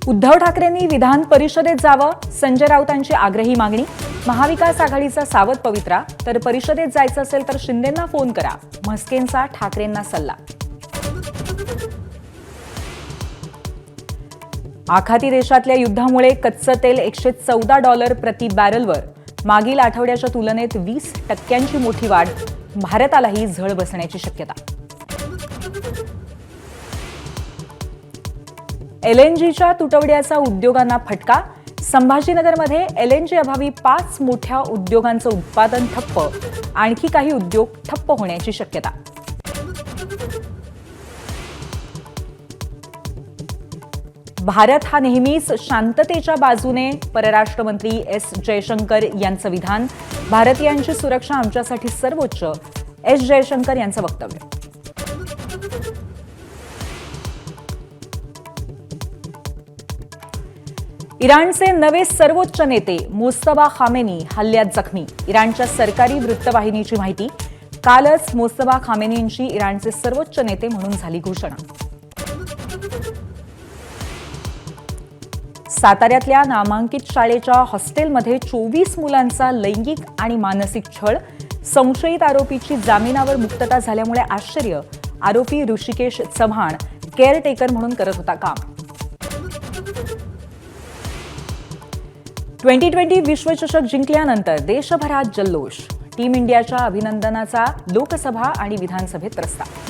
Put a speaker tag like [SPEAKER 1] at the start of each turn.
[SPEAKER 1] उद्धव ठाकरेंनी विधान परिषदेत जावं, संजय राऊतांची आग्रही मागणी. महाविकास आघाडीचा सावध पवित्रा. तर परिषदेत जायचं असेल तर शिंदेंना फोन करा, म्हस्केंचा ठाकरेंना सल्ला. आखाती देशातल्या युद्धामुळे कच्चं तेल $114 प्रति बॅरलवर. मागील आठवड्याच्या तुलनेत 20% मोठी वाढ. भारतालाही झळ बसण्याची शक्यता. एलएनजीच्या तुटवड्याचा उद्योगांना फटका. संभाजीनगरमध्ये एलएनजी अभावी 5 मोठ्या उद्योगांचं उत्पादन ठप्प. आणखी काही उद्योग ठप्प होण्याची शक्यता. भारत हा नेहमीच शांततेच्या बाजूने. परराष्ट्र मंत्री एस जयशंकर यांचं विधान. भारतीयांची सुरक्षा आमच्यासाठी सर्वोच्च. एस जयशंकर यांचं वक्तव्य. इराणचे नवे सर्वोच्च नेते मुस्तफा खामेनी हल्ल्यात जखमी. इराणच्या सरकारी वृत्तवाहिनीची माहिती. कालच मुस्तफा खामेनींची इराणचे सर्वोच्च नेते म्हणून झाली घोषणा. साताऱ्यातल्या नामांकित शाळेच्या हॉस्टेलमध्ये 24 मुलांचा लैंगिक आणि मानसिक छळ. संशयित आरोपीची जामिनावर मुक्तता झाल्यामुळे आश्चर्य. आरोपी ऋषिकेश चव्हाण केअरटेकर म्हणून करत होता काम. T20 विश्वचषक जिंकल्यानंतर देशभरात जल्लोष. टीम इंडियाच्या अभिनंदनाचा लोकसभा आणि विधानसभेत प्रस्ताव.